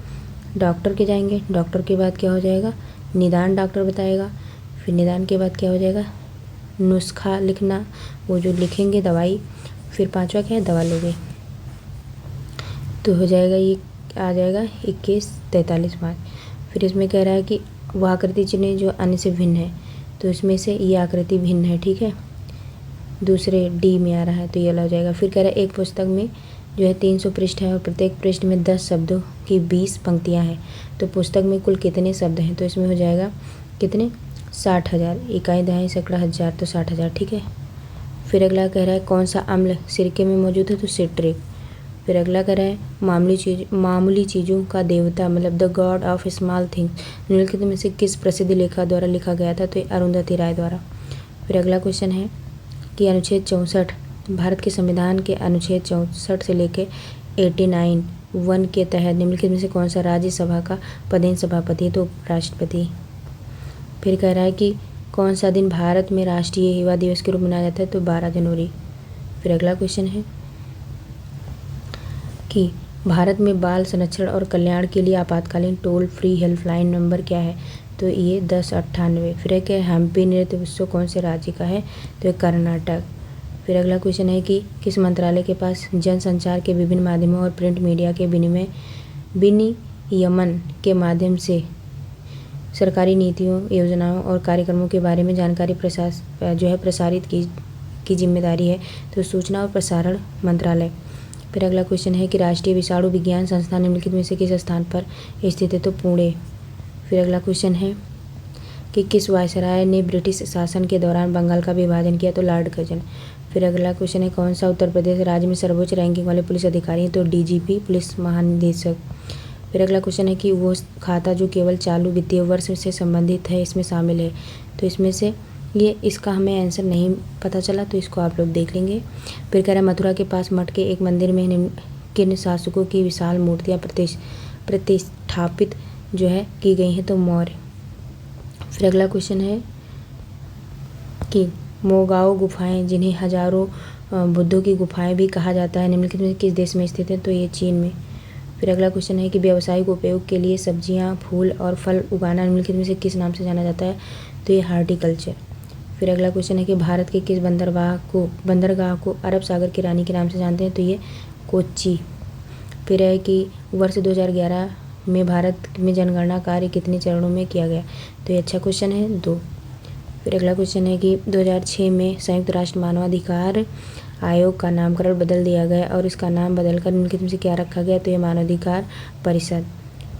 डॉक्टर के जाएंगे, डॉक्टर के बाद क्या हो जाएगा? निदान डॉक्टर बताएगा। फिर निदान के बाद क्या हो जाएगा? नुस्खा लिखना, वो जो लिखेंगे दवाई। फिर 5वां क्या है? दवा लोगे। तो हो जाएगा ये आ जाएगा 21, 43, 5। फिर इसमें कह रहा है कि वह आकृति चुनें जो अन्य से भिन्न है, तो इसमें से ये आकृति भिन्न है, ठीक है, दूसरे डी में आ रहा है, तो ये वाला हो जाएगा। फिर कह रहा है एक पुस्तक में जो है 300 पृष्ठ है और प्रत्येक पृष्ठ में 10 शब्दों की 20 पंक्तियां हैं, तो पुस्तक में कुल कितने शब्द हैं? तो इसमें हो जाएगा कितने? 60,000, इकाई दहाई सैकड़ा हज़ार, तो 60,000, ठीक है। फिर अगला कह रहा है कौन सा अम्ल सिरके में मौजूद है? तो सिट्रिक। फिर अगला कह रहा है मामूली चीज़ों का देवता मतलब the God of small things निम्नलिखित में से किस प्रसिद्ध लेखक द्वारा लिखा गया था? तो अरुंधति राय द्वारा। फिर अगला क्वेश्चन है कि अनुच्छेद 64 भारत के संविधान के अनुच्छेद 64 से लेकर 89(1) के तहत निम्नलिखित में से कौन सा राज्यसभा का पदेन सभापति है? तो राष्ट्रपति। फिर कह रहा है कि कौन सा दिन भारत में राष्ट्रीय युवा दिवस के रूप में मनाया जाता है? तो 12 जनवरी। फिर अगला क्वेश्चन है कि भारत में बाल संरक्षण और कल्याण के लिए आपातकालीन टोल फ्री हेल्पलाइन नंबर क्या है? तो ये 1098। फिर है कि हम्पी नृत्य उत्सव कौन से राज्य का है? तो ये कर्नाटक। फिर अगला क्वेश्चन है कि किस मंत्रालय के पास जनसंचार के विभिन्न माध्यमों और प्रिंट मीडिया के विनियमन के माध्यम से सरकारी नीतियों, योजनाओं और कार्यक्रमों के बारे में जानकारी प्रसारित की जिम्मेदारी है? तो सूचना और प्रसारण मंत्रालय। फिर अगला क्वेश्चन है कि राष्ट्रीय विषाणु विज्ञान संस्थान निम्नलिखित में से किस स्थान पर स्थित है, तो पुणे। फिर अगला क्वेश्चन है कि किस वायसराय ने ब्रिटिश शासन के दौरान बंगाल का विभाजन किया, तो लॉर्ड कर्जन। फिर अगला क्वेश्चन है कौन सा उत्तर प्रदेश राज्य में सर्वोच्च रैंकिंग वाले पुलिस अधिकारी हैं, तो डीजीपी पुलिस महानिदेशक। फिर अगला क्वेश्चन है कि वो खाता जो केवल चालू वित्तीय वर्ष से संबंधित है इसमें शामिल है, तो इसमें से ये इसका हमें आंसर नहीं पता चला, तो इसको आप लोग देख लेंगे। फिर कह रहा है मथुरा के पास मठ के एक मंदिर में किन शासकों की विशाल मूर्तियाँ प्रतिष्ठापित जो है की गई हैं, तो मौर्य। फिर अगला क्वेश्चन है कि मोगाओ गुफाएं जिन्हें हजारों बुद्धों की गुफाएं भी कहा जाता है निम्नलिखित में किस देश में स्थित है, तो ये चीन में। फिर अगला क्वेश्चन है कि व्यावसायिक उपयोग के लिए सब्जियां, फूल और फल उगाना निम्नलिखित में से किस नाम से जाना जाता है, तो ये हार्टिकल्चर। फिर अगला क्वेश्चन है कि भारत के किस बंदरगाह को अरब सागर की रानी के नाम से जानते हैं, तो ये कोच्चि। फिर है कि वर्ष 2011 में भारत में जनगणना कार्य कितने चरणों में किया गया, तो ये अच्छा क्वेश्चन है, 2। फिर अगला क्वेश्चन है कि 2006 में संयुक्त राष्ट्र मानवाधिकार आयोग का नामकरण बदल दिया गया और इसका नाम बदलकर निम्नलिखित में से क्या रखा गया, तो ये मानवाधिकार परिषद।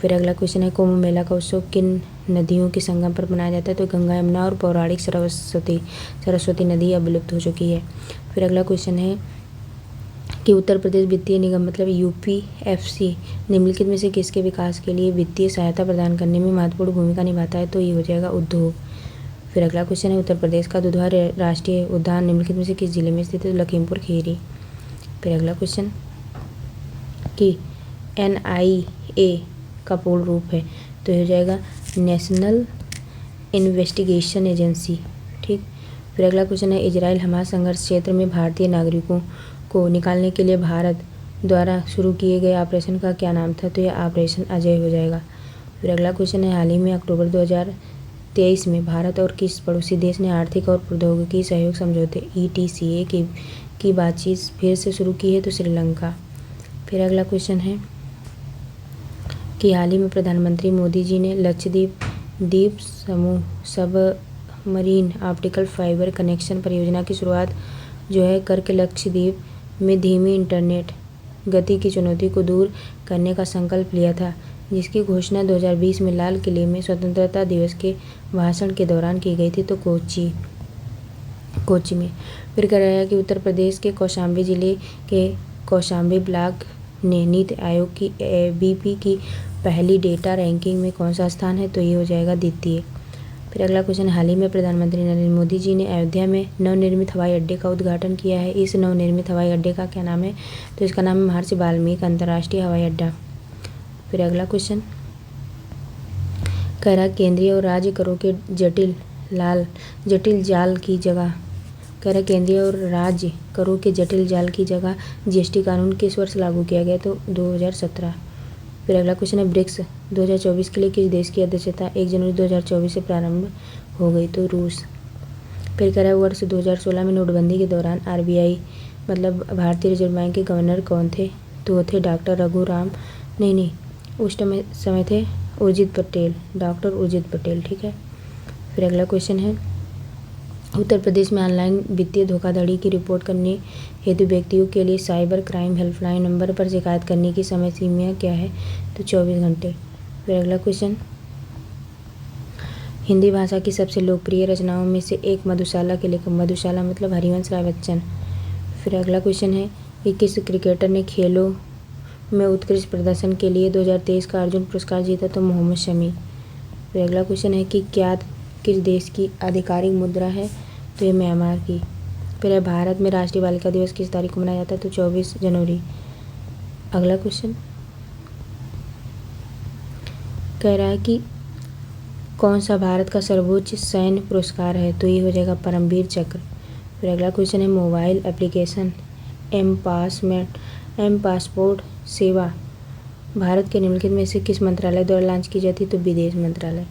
फिर अगला क्वेश्चन है कुंभ मेला का उत्सव किन नदियों के संगम पर मनाया जाता है, तो गंगा, यमुना और पौराणिक सरस्वती नदी अब विलुप्त हो चुकी है। फिर अगला क्वेश्चन है कि उत्तर प्रदेश वित्तीय निगम मतलब यूपीएफसी निम्नलिखित में से किसके विकास के लिए वित्तीय सहायता प्रदान करने में महत्वपूर्ण भूमिका निभाता है, तो ये हो जाएगा उद्योग। फिर अगला क्वेश्चन है उत्तर प्रदेश का दुधवा राष्ट्रीय उद्यान निम्नलिखित में से किस जिले में स्थित है, तो लखीमपुर खीरी। फिर अगला क्वेश्चन कि NIA का पूर्ण रूप है, तो हो जाएगा नेशनल इन्वेस्टिगेशन एजेंसी, ठीक। फिर अगला क्वेश्चन है इजराइल हमास संघर्ष क्षेत्र में भारतीय नागरिकों को निकालने के लिए भारत द्वारा शुरू किए गए ऑपरेशन का क्या नाम था, तो यह ऑपरेशन अजय हो जाएगा। फिर अगला क्वेश्चन है हाल ही में अक्टूबर 2023 में भारत और किस पड़ोसी देश ने आर्थिक और प्रौद्योगिकी सहयोग समझौते ETCA की बातचीत फिर से शुरू की है, तो श्रीलंका। फिर अगला क्वेश्चन है कि हाल ही में प्रधानमंत्री मोदी जी ने लक्षद्वीप द्वीप समूह सबमरीन ऑप्टिकल फाइबर कनेक्शन परियोजना की शुरुआत जो है करके लक्षद्वीप में धीमी इंटरनेट गति की चुनौती को दूर करने का संकल्प लिया था, जिसकी घोषणा 2020 में लाल किले में स्वतंत्रता दिवस के भाषण के दौरान की गई थी, तो कोच्चि में। फिर कह रहा है कि उत्तर प्रदेश के कौशाम्बी जिले के कौशाम्बी ब्लॉक ने नीति आयोग की ABP की पहली डेटा रैंकिंग में कौन सा स्थान है, तो ये हो जाएगा द्वितीय। फिर अगला क्वेश्चन हाल ही में प्रधानमंत्री नरेंद्र मोदी जी ने अयोध्या में नवनिर्मित हवाई अड्डे का उद्घाटन किया है। इस नवनिर्मित हवाई अड्डे का क्या नाम है, तो इसका नाम है महर्षि वाल्मीकि अंतर्राष्ट्रीय हवाई अड्डा। फिर अगला क्वेश्चन कह रहा केंद्रीय और राज्य करों के जटिल जाल की जगह कह रहा केंद्रीय और राज्य करों के जटिल जाल की जगह GST कानून किस वर्ष लागू किया गया, तो 2017। फिर अगला क्वेश्चन है ब्रिक्स 2024 के लिए किस देश की अध्यक्षता 1 जनवरी 2024 से प्रारंभ हो गई, तो रूस। फिर कह रहा है वर्ष 2016 में नोटबंदी के दौरान RBI मतलब भारतीय रिजर्व बैंक के गवर्नर कौन थे, तो वो थे डॉक्टर रघुराम नहीं उस समय थे डॉक्टर उर्जित पटेल, ठीक है। फिर अगला क्वेश्चन है उत्तर प्रदेश में ऑनलाइन वित्तीय धोखाधड़ी की रिपोर्ट करने हेतु व्यक्तियों के लिए साइबर क्राइम हेल्पलाइन नंबर पर शिकायत करने की समय सीमा क्या है, तो 24 घंटे। फिर अगला क्वेश्चन हिंदी भाषा की सबसे लोकप्रिय रचनाओं में से एक मधुशाला के लेखक मधुशाला मतलब हरिवंश राय बच्चन। फिर अगला क्वेश्चन है कि किस क्रिकेटर ने खेलों में उत्कृष्ट प्रदर्शन के लिए 2023 का अर्जुन पुरस्कार जीता, तो मोहम्मद शमी। फिर अगला क्वेश्चन है कि क्या किस देश की आधिकारिक मुद्रा है, तो ये म्यांमार की। फिर है भारत में राष्ट्रीय बालिका दिवस किस तारीख को मनाया जाता है, तो 24 जनवरी। अगला क्वेश्चन कह रहा है कि कौन सा भारत का सर्वोच्च सैन्य पुरस्कार है, तो ये हो जाएगा परमवीर चक्र। फिर अगला क्वेश्चन है मोबाइल एप्लीकेशन एम पासपोर्ट सेवा भारत के निम्नलिखित में से किस मंत्रालय द्वारा लॉन्च की जाती है, तो विदेश मंत्रालय।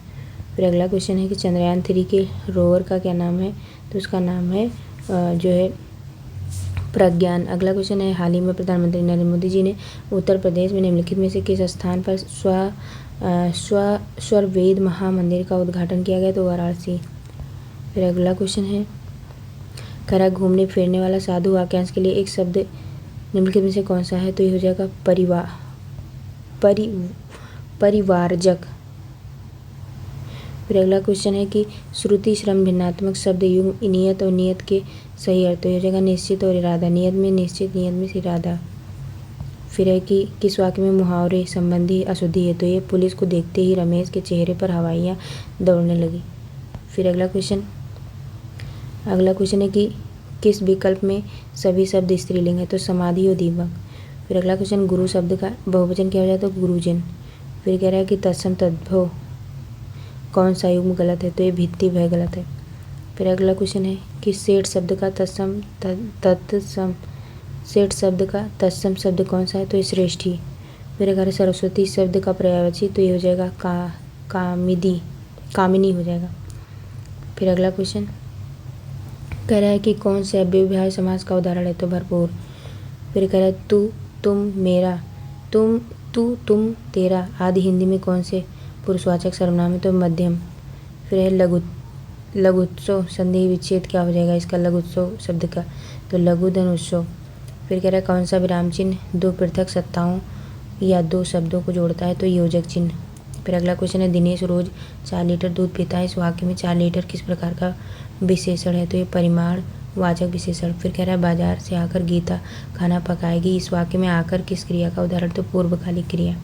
फिर अगला क्वेश्चन है कि चंद्रयान 3 के रोवर का क्या नाम है, तो उसका नाम है जो है प्रज्ञान। अगला क्वेश्चन है हाल ही में प्रधानमंत्री नरेंद्र मोदी जी ने उत्तर प्रदेश में निम्नलिखित में से किस स्थान पर स्वरवेद महामंदिर का उद्घाटन किया गया, तो वाराणसी। फिर अगला क्वेश्चन है करा घूमने फिरने वाला साधु वाक्यांश के लिए एक शब्द निम्नलिखित में से कौन सा है, तो ये हो जाएगा परिवारजक। फिर अगला क्वेश्चन है कि श्रुति श्रम भिन्नात्मक शब्द युग्म नियत और नियत के सही अर्थ, तो ये हो जाएगा निश्चित और इरादा। नियत में निश्चित, नियत में इरादा। फिर है कि किस वाक्य में मुहावरे संबंधी अशुद्धि है, तो ये पुलिस को देखते ही रमेश के चेहरे पर हवाइयाँ दौड़ने लगी। फिर अगला क्वेश्चन है कि किस विकल्प में सभी शब्द स्त्रीलिंग है, तो समाधि और दीपक। फिर अगला क्वेश्चन, गुरु शब्द का बहुवचन क्या हो जाता है, तो गुरुजन। फिर कह रहा है कि तत्सम तद्भव कौन सा युग्म गलत है, तो ये भित्ति भय गलत है। फिर अगला क्वेश्चन है कि सेठ शब्द का तत्सम शब्द कौन सा है, तो ये श्रेष्ठी। फिर अगर सरस्वती शब्द का पर्यायवाची, तो ये हो जाएगा कामिनी हो जाएगा। फिर अगला क्वेश्चन कह रहा है कि कौन से अव्ययभावी समास का उदाहरण है, तो भरपूर। फिर कह रहा है तू तुम मेरा, तू तुम तेरा आदि हिंदी में कौन से पुरुषवाचक सर्वनाम है, तो मध्यम। फिर है लघुत्सव संधि विच्छेद क्या हो जाएगा इसका, लघुत्सव शब्द का, तो लघु धन उत्सव। फिर कह रहा है कौन सा विराम चिन्ह दो पृथक सत्ताओं या दो शब्दों को जोड़ता है, तो योजक चिन्ह। फिर अगला क्वेश्चन है दिनेश रोज 4 लीटर दूध पीता है, इस वाक्य में 4 लीटर किस प्रकार का विशेषण है, तो ये परिमाण वाचक विशेषण। फिर कह रहा है बाजार से आकर गीता खाना पकाएगी, इस वाक्य में आकर किस क्रिया का उदाहरण, तो पूर्वकालिक क्रिया।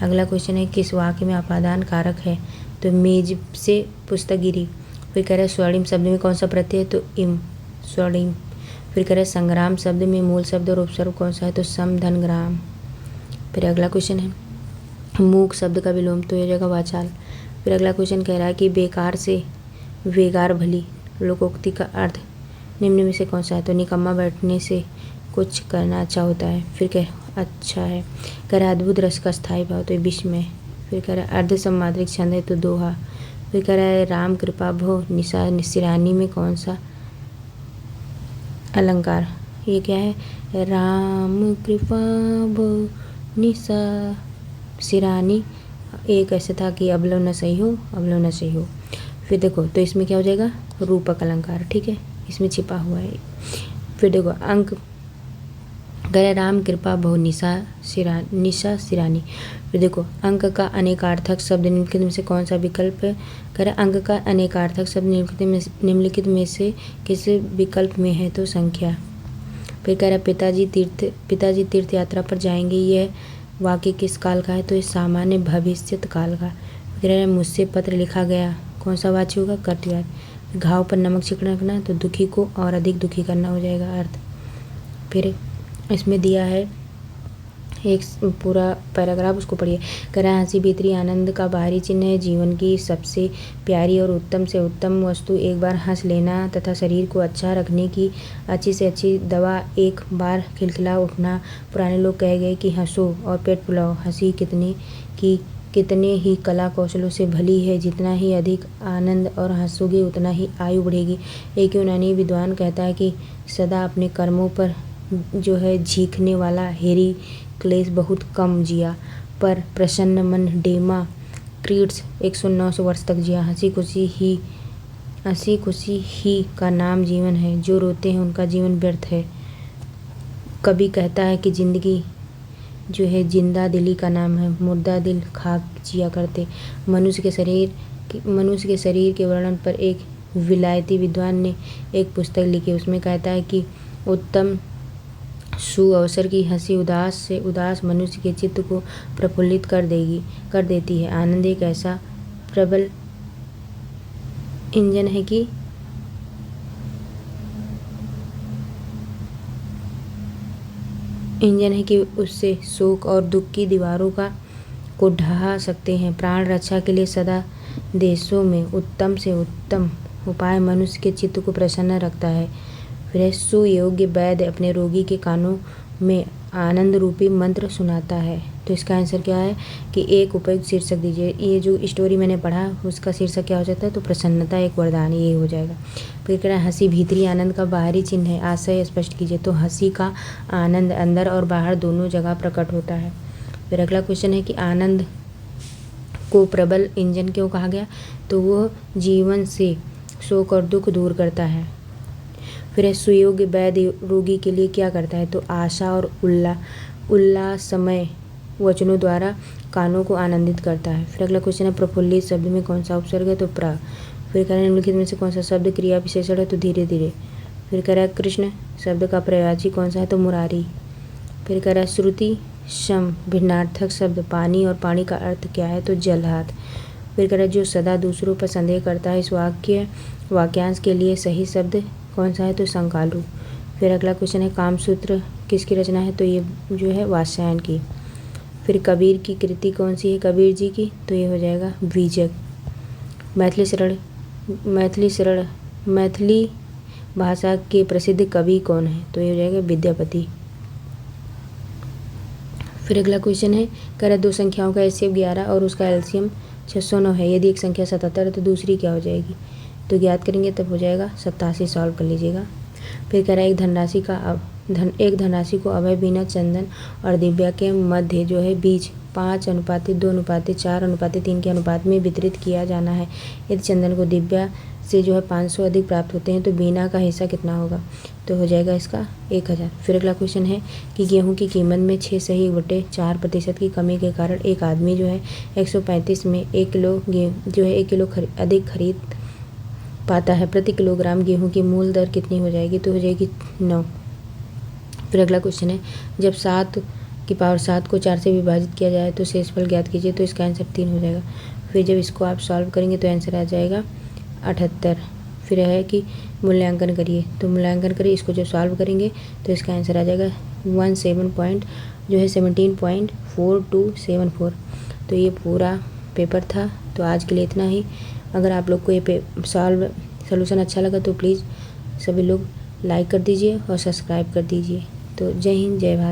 अगला क्वेश्चन है किस वाक्य में अपादान कारक है, तो मेज से पुस्तक गिरी। फिर कह रहा है स्वर्णिम शब्द में कौन सा प्रत्यय है, तो इम, स्वर्णिम। फिर कह रहा है संग्राम शब्द में मूल शब्द और उपसर्ग कौन सा है, तो सम धन ग्राम। फिर अगला क्वेश्चन है मूक शब्द का विलोम, तो यह जगह वाचाल। फिर अगला क्वेश्चन कह रहा है कि बेकार से वेगार भली लोकोक्ति का अर्थ निम्न में से कौन सा है, तो निकम्मा बैठने से कुछ करना अच्छा होता है। फिर कह अच्छा है। कह रहा है अद्भुत रस का स्थायी भाव, तो ये विस्मय। फिर कह रहा है अर्ध सम्माद्रिक छंद है, तो दोहा। फिर कह रहा है राम कृपा भो निशा सिरानी में कौन सा अलंकार, ये क्या है, राम कृपा भो निशा सिरानी। एक ऐसा था कि अबलो न सही हो, अबलो न सही हो। फिर देखो तो इसमें क्या हो जाएगा, रूपक अलंकार, ठीक है, इसमें छिपा हुआ है। फिर देखो अंक गए राम कृपा बहु निशा सिरानी। फिर देखो अंक का अनेकार्थक शब्द निम्नलिखित में से कौन सा विकल्प है, कह रहे अंक का अनेकार्थक शब्द निम्नलिखित में से किस विकल्प में है, तो संख्या। फिर कह रहा पिताजी तीर्थ यात्रा पर जाएंगे, यह वाक्य किस काल का है, तो ये सामान्य भविष्यत काल का। फिर कह रहा मुझसे पत्र लिखा गया, कौन सा वाच्य होगा, कर्तव्य। घाव पर नमक छिड़कना, तो दुखी को और अधिक दुखी करना हो जाएगा अर्थ। फिर इसमें दिया है एक पूरा पैराग्राफ, उसको पढ़िए। कह रहा है हंसी भीतरी आनंद का बाहरी चिन्ह है, जीवन की सबसे प्यारी और उत्तम से उत्तम वस्तु एक बार हंस लेना तथा शरीर को अच्छा रखने की अच्छी से अच्छी दवा एक बार खिलखिला उठना। पुराने लोग कह गए कि हंसो और पेट फुलाओ। हंसी कितने ही कला कौशलों से भली है, जितना ही अधिक आनंद और हंसोगे उतना ही आयु बढ़ेगी। एक यूनानी विद्वान कहता है कि सदा अपने कर्मों पर जो है झींकने वाला हेरी क्लेश बहुत कम जिया, पर प्रसन्न मन डेमा क्रीट्स 109 वर्ष तक जिया। हंसी खुशी ही का नाम जीवन है, जो रोते हैं उनका जीवन व्यर्थ है। कभी कहता है कि जिंदगी जो है जिंदा दिली का नाम है, मुर्दा दिल खाक जिया करते। मनुष्य के शरीर के वर्णन पर एक विलायती विद्वान ने एक पुस्तक लिखी, उसमें कहता है कि उत्तम सुअवसर की हंसी उदास से उदास मनुष्य के चित्त को प्रफुल्लित कर देती है। आनंद एक ऐसा प्रबल इंजन है कि उससे शोक और दुख की दीवारों को ढहा सकते हैं। प्राण रक्षा के लिए सदा देशों में उत्तम से उत्तम उपाय मनुष्य के चित्त को प्रसन्न रखता है। फिर सुयोग्य वैद्य अपने रोगी के कानों में आनंद रूपी मंत्र सुनाता है। तो इसका आंसर क्या है कि एक उपयुक्त शीर्षक दीजिए। ये जो स्टोरी मैंने पढ़ा उसका शीर्षक क्या हो जाता है, तो प्रसन्नता एक वरदान, ये हो जाएगा। फिर कह रहा है हंसी भीतरी आनंद का बाहरी चिन्ह है, आशय स्पष्ट कीजिए। तो हंसी का आनंद अंदर और बाहर दोनों जगह प्रकट होता है। फिर अगला क्वेश्चन है कि आनंद को प्रबल इंजन क्यों कहा गया, तो वह जीवन से शोक और दुख दूर करता है। फिर है सुयोग्य वैद्य रोगी के लिए क्या करता है, तो आशा और उल्लासमय वचनों द्वारा कानों को आनंदित करता है। फिर अगला क्वेश्चन है प्रफुल्लित शब्द में कौन सा उपसर्ग है, तो प्र। फिर कह रहा है निम्नलिखित में से कौन सा शब्द क्रिया विशेषण है, तो धीरे धीरे। फिर कह रहा है कृष्ण शब्द का पर्यायवाची कौन सा है, तो मुरारी। फिर कह रहा है श्रुति सम भिन्नार्थक शब्द पानी और पानी का अर्थ क्या है, तो जलहात। फिर कह रहा है जो सदा दूसरों पर संदेह करता है, इस वाक्यांश के लिए सही शब्द कौन सा है, तो संकालु। फिर अगला क्वेश्चन है कामसूत्र किसकी रचना है, तो ये जो है वात्स्यायन की। फिर कबीर की कृति कौन सी है, कबीर जी की, तो ये हो जाएगा बीजक। मैथिली भाषा के प्रसिद्ध कवि कौन है, तो ये हो जाएगा विद्यापति। फिर अगला क्वेश्चन है कह रहा है दो संख्याओं का एचसीएफ 11 और उसका एलसीएम 609 है, यदि एक संख्या 77 है तो दूसरी क्या हो जाएगी, तो ज्ञात करेंगे तब हो जाएगा 87, सॉल्व कर लीजिएगा। फिर कह रहा है एक धनराशि को अभय बीना चंदन और दिव्या के मध्य जो है बीज 5:2:4:3 के अनुपात में वितरित किया जाना है। यदि चंदन को दिव्या से जो है 500 अधिक प्राप्त होते हैं तो बीना का हिस्सा कितना होगा, तो हो जाएगा इसका 1000। फिर अगला क्वेश्चन है कि गेहूं की कीमत में 6.4% की कमी के कारण एक आदमी जो है 135 में 1 किलो जो है 1 किलो अधिक खरीद पाता है। प्रति किलोग्राम गेहूं की मूल दर कितनी हो जाएगी, तो हो जाएगी 9। फिर अगला क्वेश्चन है जब 7 की पावर 7 को 4 से विभाजित किया जाए तो शेषफल ज्ञात कीजिए, तो इसका आंसर 3 हो जाएगा। फिर जब इसको आप सॉल्व करेंगे तो आंसर आ जाएगा 78। फिर है कि मूल्यांकन करिए, तो मूल्यांकन करिए, इसको जब सॉल्व करेंगे तो इसका आंसर आ जाएगा 17.4274। तो ये पूरा पेपर था। तो आज के लिए इतना ही। अगर आप लोग को ये सोल्यूशन अच्छा लगा तो प्लीज़ सभी लोग लाइक कर दीजिए और सब्सक्राइब कर दीजिए। तो जय हिंद, जय भारत।